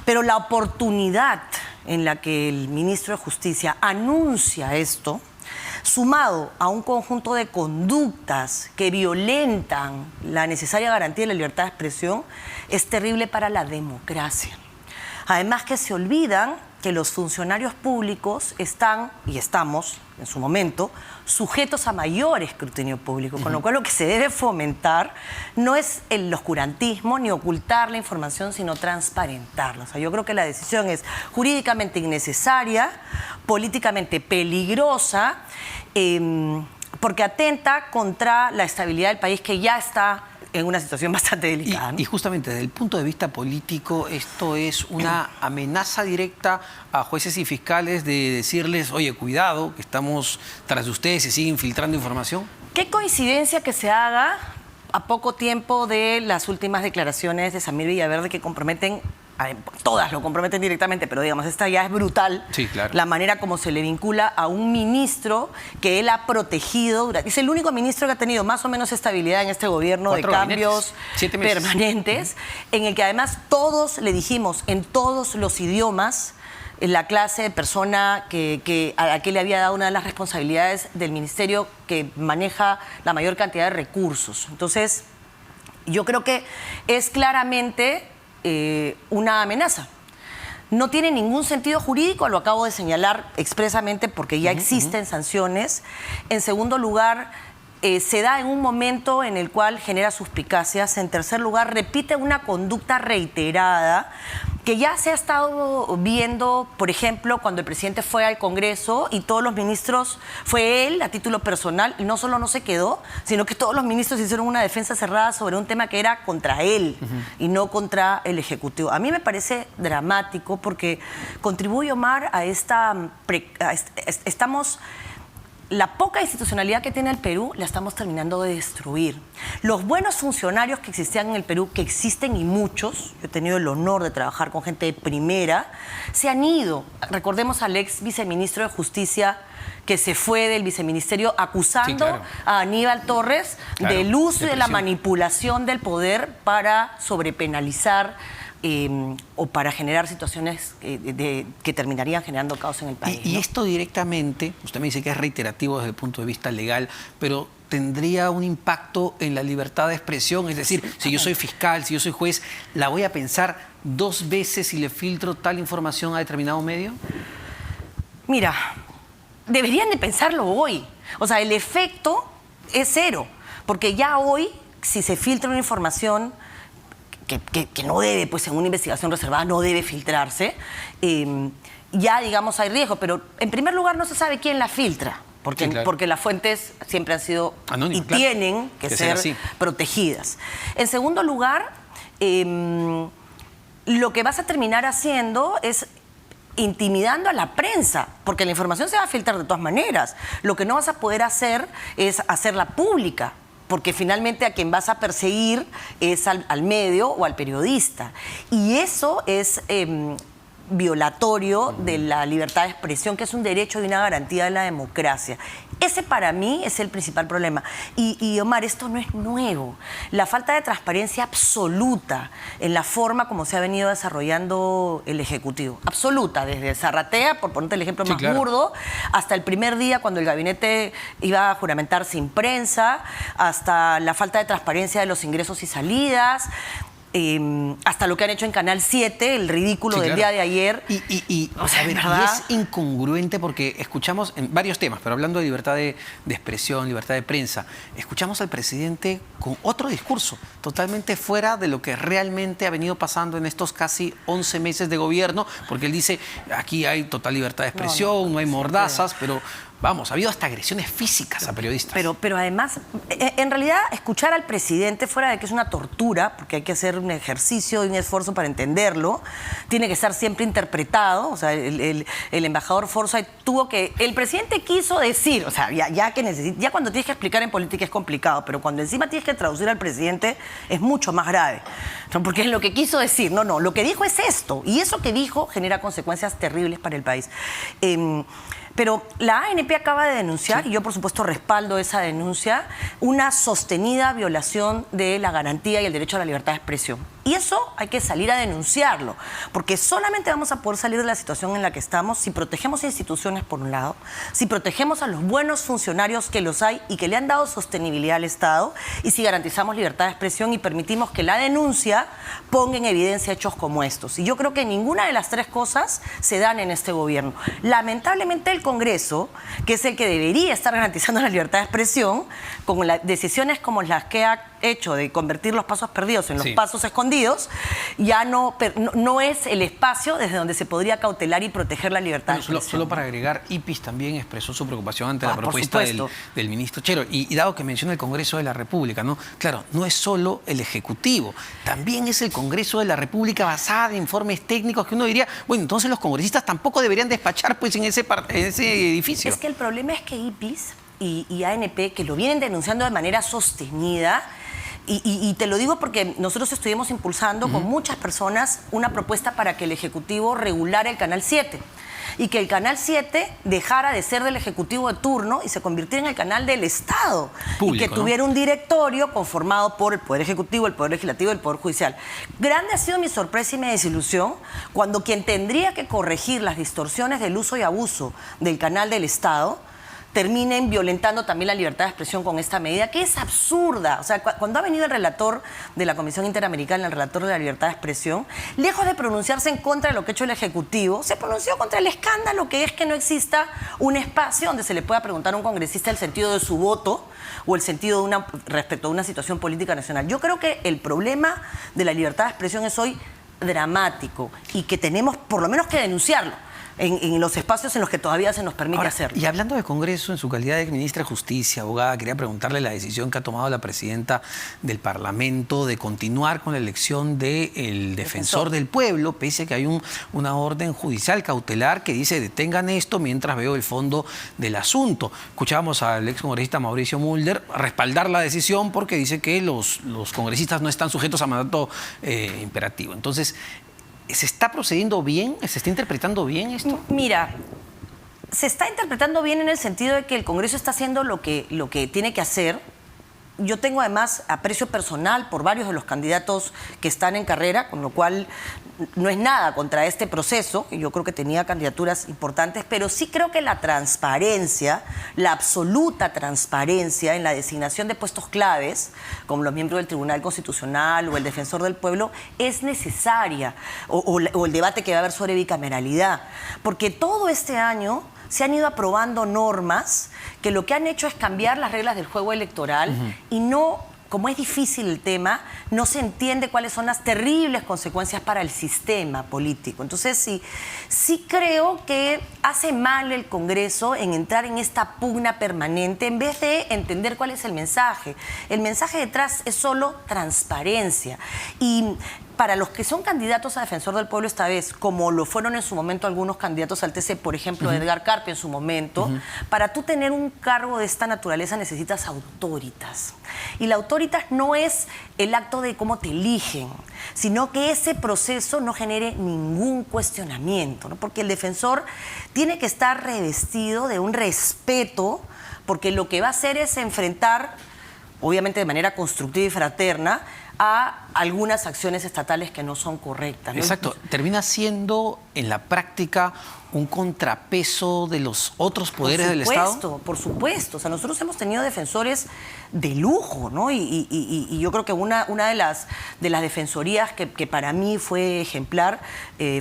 Pero la oportunidad en la que el ministro de Justicia anuncia esto, sumado a un conjunto de conductas que violentan la necesaria garantía de la libertad de expresión, es terrible para la democracia. Además que se olvidan que los funcionarios públicos están, y estamos en su momento, sujetos a mayor escrutinio público, con lo cual lo que se debe fomentar no es el oscurantismo ni ocultar la información, sino transparentarla. O sea, yo creo que la decisión es jurídicamente innecesaria, políticamente peligrosa, porque atenta contra la estabilidad del país, que ya está en una situación bastante delicada, ¿no? Y justamente desde el punto de vista político, esto es una amenaza directa a jueces y fiscales de decirles, oye, cuidado, que estamos tras de ustedes y siguen filtrando información. Qué coincidencia que se haga a poco tiempo de las últimas declaraciones de Samir Villaverde, que comprometen, todas lo comprometen directamente, pero digamos, esta ya es brutal. Sí, claro. La manera como se le vincula a un ministro que él ha protegido. Es el único ministro que ha tenido más o menos estabilidad en este gobierno, 4 de cambios 7 meses permanentes, en el que además todos le dijimos en todos los idiomas la clase de persona a la que le había dado una de las responsabilidades del ministerio que maneja la mayor cantidad de recursos. Entonces, yo creo que es claramente una amenaza. No tiene ningún sentido jurídico, lo acabo de señalar expresamente porque ya existen sanciones. En segundo lugar, se da en un momento en el cual genera suspicacias. En tercer lugar, repite una conducta reiterada que ya se ha estado viendo, por ejemplo, cuando el presidente fue al Congreso y todos los ministros, fue él a título personal, y no solo no se quedó, sino que todos los ministros hicieron una defensa cerrada sobre un tema que era contra él y no contra el Ejecutivo. A mí me parece dramático porque contribuye, Omar, a la poca institucionalidad que tiene el Perú la estamos terminando de destruir. Los buenos funcionarios que existían en el Perú, que existen y muchos, yo he tenido el honor de trabajar con gente de primera, se han ido. Recordemos al ex viceministro de Justicia que se fue del viceministerio acusando a Aníbal Torres del uso y de la manipulación del poder para sobrepenalizar o para generar situaciones que terminarían generando caos en el país. Y esto directamente, usted me dice que es reiterativo desde el punto de vista legal, pero ¿tendría un impacto en la libertad de expresión? Es decir, si yo soy fiscal, si yo soy juez, ¿la voy a pensar 2 veces si le filtro tal información a determinado medio? Mira, deberían de pensarlo hoy. O sea, el efecto es 0, porque ya hoy, si se filtra una información que no debe, pues en una investigación reservada no debe filtrarse, ya digamos hay riesgo, pero en primer lugar no se sabe quién la filtra, porque las fuentes siempre han sido anónimas, y tienen que ser protegidas. En segundo lugar, lo que vas a terminar haciendo es intimidando a la prensa, porque la información se va a filtrar de todas maneras. Lo que no vas a poder hacer es hacerla pública, porque finalmente a quien vas a perseguir es al medio o al periodista. Y eso es violatorio de la libertad de expresión, que es un derecho y una garantía de la democracia. Ese para mí es el principal problema. Y Omar, esto no es nuevo. La falta de transparencia absoluta en la forma como se ha venido desarrollando el Ejecutivo. Absoluta, desde Zarratea, por ponerte el ejemplo más burdo, hasta el primer día cuando el gabinete iba a juramentar sin prensa, hasta la falta de transparencia de los ingresos y salidas, hasta lo que han hecho en Canal 7, el ridículo del día de ayer. O sea, y es incongruente porque escuchamos en varios temas, pero hablando de libertad de expresión, libertad de prensa, escuchamos al presidente con otro discurso, totalmente fuera de lo que realmente ha venido pasando en estos casi 11 meses de gobierno, porque él dice, aquí hay total libertad de expresión, no hay mordazas, pero... Vamos, ha habido hasta agresiones físicas a periodistas. Pero además, en realidad, escuchar al presidente, fuera de que es una tortura, porque hay que hacer un ejercicio y un esfuerzo para entenderlo, tiene que estar siempre interpretado. O sea, el embajador Forsyth tuvo que... El presidente quiso decir, o sea, ya cuando tienes que explicar en política es complicado, pero cuando encima tienes que traducir al presidente es mucho más grave. Porque es lo que quiso decir. No, lo que dijo es esto. Y eso que dijo genera consecuencias terribles para el país. Pero la ANP acaba de denunciar, y yo por supuesto respaldo esa denuncia, una sostenida violación de la garantía y el derecho a la libertad de expresión. Y eso hay que salir a denunciarlo, porque solamente vamos a poder salir de la situación en la que estamos si protegemos instituciones por un lado, si protegemos a los buenos funcionarios que los hay y que le han dado sostenibilidad al Estado, y si garantizamos libertad de expresión y permitimos que la denuncia ponga en evidencia hechos como estos. Y yo creo que ninguna de las tres cosas se dan en este gobierno. Lamentablemente el Congreso, que es el que debería estar garantizando la libertad de expresión, con decisiones como las que ha hecho de convertir los pasos perdidos en los pasos escondidos, ya no es el espacio desde donde se podría cautelar y proteger la libertad de expresión. Solo para agregar, IPIS también expresó su preocupación ante la propuesta del ministro Chero. Y dado que menciona el Congreso de la República, ¿no? Claro, no es solo el Ejecutivo, también es el Congreso de la República basada en informes técnicos que uno diría, bueno, entonces los congresistas tampoco deberían despachar pues en ese edificio. Es que el problema es que IPIS y ANP, que lo vienen denunciando de manera sostenida, y te lo digo porque nosotros estuvimos impulsando con muchas personas una propuesta para que el Ejecutivo regulara el Canal 7 y que el Canal 7 dejara de ser del Ejecutivo de turno y se convirtiera en el canal del Estado. Público, y que tuviera un directorio conformado por el Poder Ejecutivo, el Poder Legislativo y el Poder Judicial. Grande ha sido mi sorpresa y mi desilusión cuando quien tendría que corregir las distorsiones del uso y abuso del canal del Estado terminen violentando también la libertad de expresión con esta medida, que es absurda. O sea, cuando ha venido el relator de la Comisión Interamericana, el relator de la libertad de expresión, lejos de pronunciarse en contra de lo que ha hecho el Ejecutivo, se pronunció contra el escándalo que es que no exista un espacio donde se le pueda preguntar a un congresista el sentido de su voto o el sentido de respecto a una situación política nacional. Yo creo que el problema de la libertad de expresión es hoy dramático y que tenemos por lo menos que denunciarlo en los espacios en los que todavía se nos permite hacerlo. Y hablando de Congreso, en su calidad de ministra de Justicia, abogada, quería preguntarle la decisión que ha tomado la presidenta del Parlamento de continuar con la elección del defensor del pueblo, pese a que hay una orden judicial cautelar que dice detengan esto mientras veo el fondo del asunto. Escuchábamos al ex congresista Mauricio Mulder respaldar la decisión porque dice que los congresistas no están sujetos a mandato imperativo. Entonces, ¿se está procediendo bien? ¿Se está interpretando bien esto? Mira, se está interpretando bien en el sentido de que el Congreso está haciendo lo que tiene que hacer. Yo tengo además aprecio personal por varios de los candidatos que están en carrera, con lo cual no es nada contra este proceso. Yo creo que tenía candidaturas importantes, pero sí creo que la transparencia, la absoluta transparencia en la designación de puestos claves, como los miembros del Tribunal Constitucional o el Defensor del Pueblo, es necesaria. O el debate que va a haber sobre bicameralidad. Porque todo este año se han ido aprobando normas que lo que han hecho es cambiar las reglas del juego electoral y no, como es difícil el tema, no se entiende cuáles son las terribles consecuencias para el sistema político. Entonces sí creo que hace mal el Congreso en entrar en esta pugna permanente en vez de entender cuál es el mensaje. El mensaje detrás es solo transparencia. Y para los que son candidatos a defensor del pueblo esta vez, como lo fueron en su momento algunos candidatos al TC, por ejemplo, Edgar Carpio en su momento, para tú tener un cargo de esta naturaleza necesitas autoritas. Y la autoritas no es el acto de cómo te eligen, sino que ese proceso no genere ningún cuestionamiento, ¿no? Porque el defensor tiene que estar revestido de un respeto, porque lo que va a hacer es enfrentar, obviamente de manera constructiva y fraterna, a algunas acciones estatales que no son correctas, ¿no? Exacto. Termina siendo en la práctica un contrapeso de los otros poderes del Estado. Por supuesto. O sea, nosotros hemos tenido defensores de lujo, ¿no? Y yo creo que una de las defensorías que para mí fue ejemplar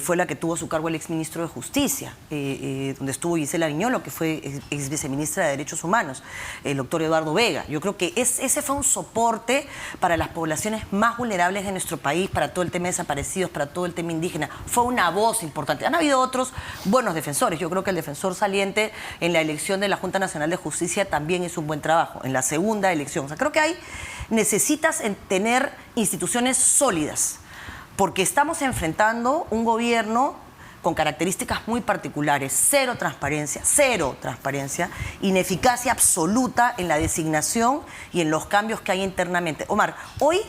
fue la que tuvo a su cargo el exministro de Justicia, donde estuvo Gisela Viñolo, que fue ex viceministra de Derechos Humanos, el doctor Eduardo Vega. Yo creo que ese fue un soporte para las poblaciones más vulnerables de nuestro país, para todo el tema de desaparecidos, para todo el tema indígena. Fue una voz importante. Han habido otros buenos defensores. Yo creo que el defensor saliente en la elección de la Junta Nacional de Justicia también hizo un buen trabajo, en la segunda elección. O sea, creo que necesitas tener instituciones sólidas, porque estamos enfrentando un gobierno con características muy particulares, cero transparencia, ineficacia absoluta en la designación y en los cambios que hay internamente. Omar, hoy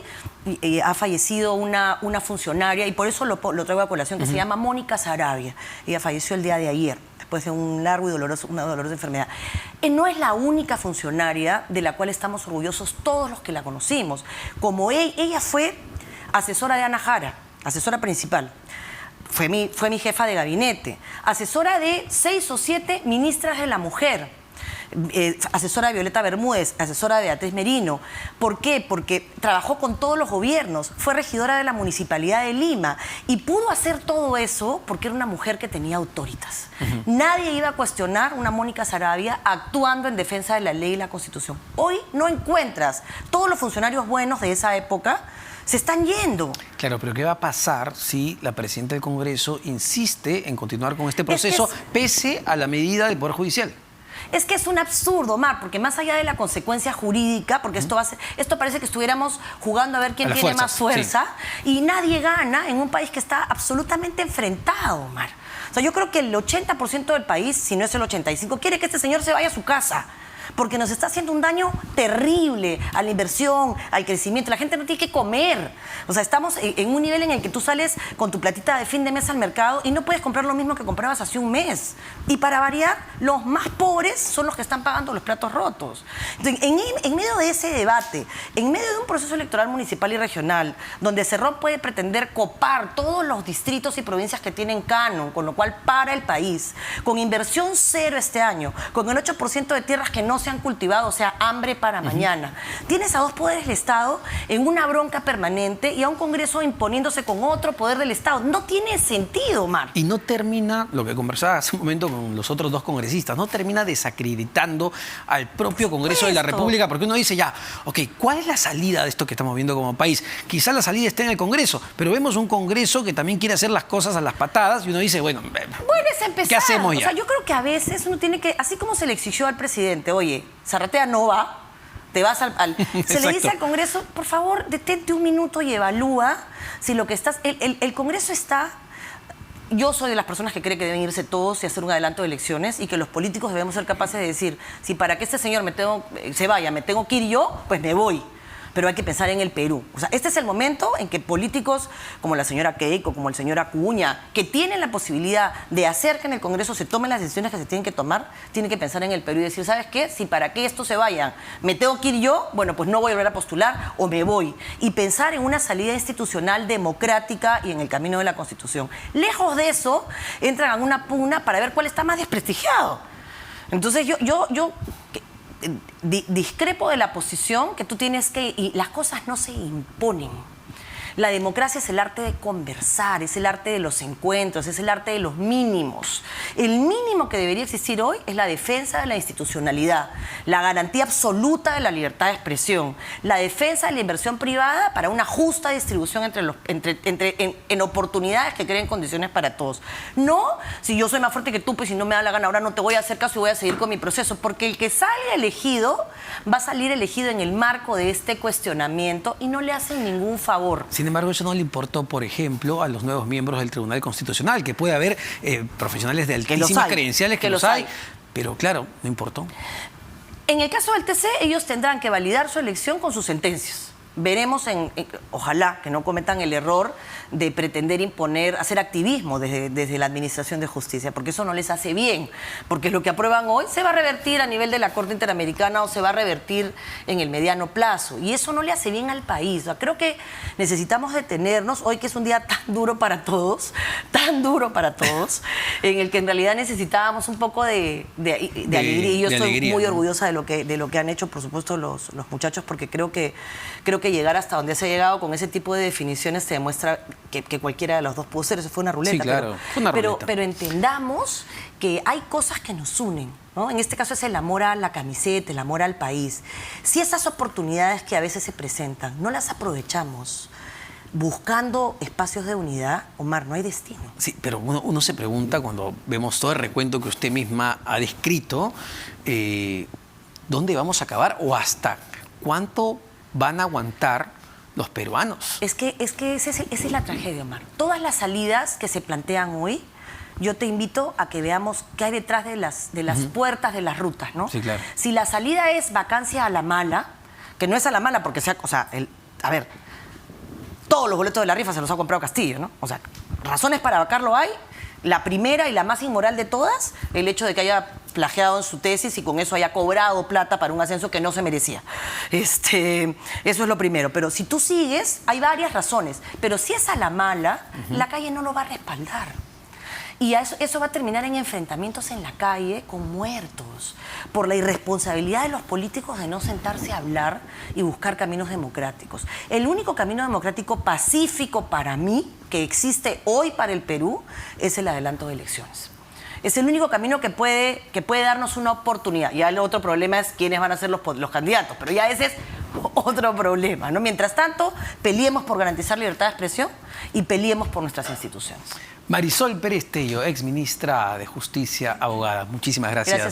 ha fallecido una funcionaria, y por eso lo traigo a colación, que se llama Mónica Saravia. Ella falleció el día de ayer, después de una dolorosa enfermedad. No es la única funcionaria de la cual estamos orgullosos todos los que la conocimos. Como ella fue asesora de Ana Jara, asesora principal. Fue mi jefa de gabinete, asesora de 6 o 7 ministras de la mujer, asesora de Violeta Bermúdez, asesora de Beatriz Merino. ¿Por qué? Porque trabajó con todos los gobiernos, fue regidora de la Municipalidad de Lima y pudo hacer todo eso porque era una mujer que tenía autoritas. Nadie iba a cuestionar una Mónica Saravia actuando en defensa de la ley y la Constitución. Hoy no encuentras todos los funcionarios buenos de esa época. Se están yendo. Claro, pero ¿qué va a pasar si la presidenta del Congreso insiste en continuar con este proceso pese a la medida del Poder Judicial? Es que es un absurdo, Omar, porque más allá de la consecuencia jurídica, porque esto parece que estuviéramos jugando a ver quién tiene más fuerza, y nadie gana en un país que está absolutamente enfrentado, Omar. O sea, yo creo que el 80% del país, si no es el 85%, quiere que este señor se vaya a su casa, porque nos está haciendo un daño terrible a la inversión, al crecimiento. La gente no tiene que comer. O sea, estamos en un nivel en el que tú sales con tu platita de fin de mes al mercado y no puedes comprar lo mismo que comprabas hace un mes. Y para variar, los más pobres son los que están pagando los platos rotos. Entonces, en medio de ese debate, en medio de un proceso electoral municipal y regional, donde Cerrón puede pretender copar todos los distritos y provincias que tienen canon, con lo cual para el país, con inversión cero este año, con el 8% de tierras que no se han cultivado, o sea, hambre para mañana. Tienes a 2 poderes del Estado en una bronca permanente y a un Congreso imponiéndose con otro poder del Estado. No tiene sentido, Omar. Y no termina, lo que conversaba hace un momento con los otros 2 congresistas, no termina desacreditando al propio Congreso de la República, porque uno dice ya, ok, ¿cuál es la salida de esto que estamos viendo como país? Quizá la salida esté en el Congreso, pero vemos un Congreso que también quiere hacer las cosas a las patadas y uno dice, bueno, es empezar. ¿Qué hacemos ya? O sea, yo creo que a veces uno tiene que, así como se le exigió al presidente, oye, Zarratea no va, te vas se le dice al Congreso, por favor, detente un minuto y evalúa si lo que estás... El Congreso está... Yo soy de las personas que cree que deben irse todos y hacer un adelanto de elecciones y que los políticos debemos ser capaces de decir, si para que este señor se vaya, me tengo que ir yo, pues me voy. Pero hay que pensar en el Perú. O sea, este es el momento en que políticos como la señora Keiko, como el señor Acuña, que tienen la posibilidad de hacer que en el Congreso se tomen las decisiones que se tienen que tomar, tienen que pensar en el Perú y decir, ¿sabes qué? Si para que estos se vayan me tengo que ir yo, bueno, pues no voy a volver a postular o me voy. Y pensar en una salida institucional democrática y en el camino de la Constitución. Lejos de eso, entran en una pugna para ver cuál está más desprestigiado. Entonces yo discrepo de la posición que tú tienes que... Y las cosas no se imponen. La democracia es el arte de conversar, es el arte de los encuentros, es el arte de los mínimos. El mínimo que debería existir hoy es la defensa de la institucionalidad, la garantía absoluta de la libertad de expresión, la defensa de la inversión privada para una justa distribución en oportunidades que creen condiciones para todos. No, si yo soy más fuerte que tú, pues si no me da la gana ahora no te voy a hacer caso y voy a seguir con mi proceso, porque el que salga elegido va a salir elegido en el marco de este cuestionamiento y no le hacen ningún favor. Sí. Sin embargo, eso no le importó, por ejemplo, a los nuevos miembros del Tribunal Constitucional, que puede haber profesionales de altísimas credenciales que los hay. Pero claro, no importó. En el caso del TC, ellos tendrán que validar su elección con sus sentencias. Veremos, ojalá que no cometan el error de pretender imponer, hacer activismo desde la Administración de Justicia, porque eso no les hace bien, porque lo que aprueban hoy se va a revertir a nivel de la Corte Interamericana o se va a revertir en el mediano plazo, y eso no le hace bien al país. O sea, creo que necesitamos detenernos hoy, que es un día tan duro para todos, en el que en realidad necesitábamos un poco de alegría, y yo estoy muy orgullosa de lo que han hecho, por supuesto, los muchachos, porque creo que llegar hasta donde se ha llegado con ese tipo de definiciones te demuestra que cualquiera de los dos pudo ser. Eso fue una ruleta. Sí, claro, fue una ruleta. Pero entendamos que hay cosas que nos unen, ¿no? En este caso es el amor a la camiseta, el amor al país. Si esas oportunidades que a veces se presentan no las aprovechamos buscando espacios de unidad, Omar, no hay destino. Sí, pero uno se pregunta cuando vemos todo el recuento que usted misma ha descrito, ¿dónde vamos a acabar o hasta cuánto van a aguantar los peruanos? Es que esa es la tragedia, Omar. Todas las salidas que se plantean hoy, yo te invito a que veamos qué hay detrás de las puertas de las rutas, ¿no? Sí, claro. Si la salida es vacancia a la mala, que no es a la mala porque todos los boletos de la rifa se los ha comprado Castillo, ¿no? O sea, razones para vacarlo hay. La primera y la más inmoral de todas, el hecho de que haya plagiado en su tesis y con eso haya cobrado plata para un ascenso que no se merecía. Eso es lo primero. Pero si tú sigues, hay varias razones. Pero si es a la mala, la calle no lo va a respaldar. Y eso va a terminar en enfrentamientos en la calle con muertos, por la irresponsabilidad de los políticos de no sentarse a hablar y buscar caminos democráticos. El único camino democrático pacífico para mí, que existe hoy para el Perú, es el adelanto de elecciones. Es el único camino que puede darnos una oportunidad. Ya el otro problema es quiénes van a ser los candidatos, pero ya ese es otro problema, ¿no? Mientras tanto, peleemos por garantizar libertad de expresión y peleemos por nuestras instituciones. Marisol Pérez Tello, exministra de Justicia, abogada. Muchísimas gracias. Gracias a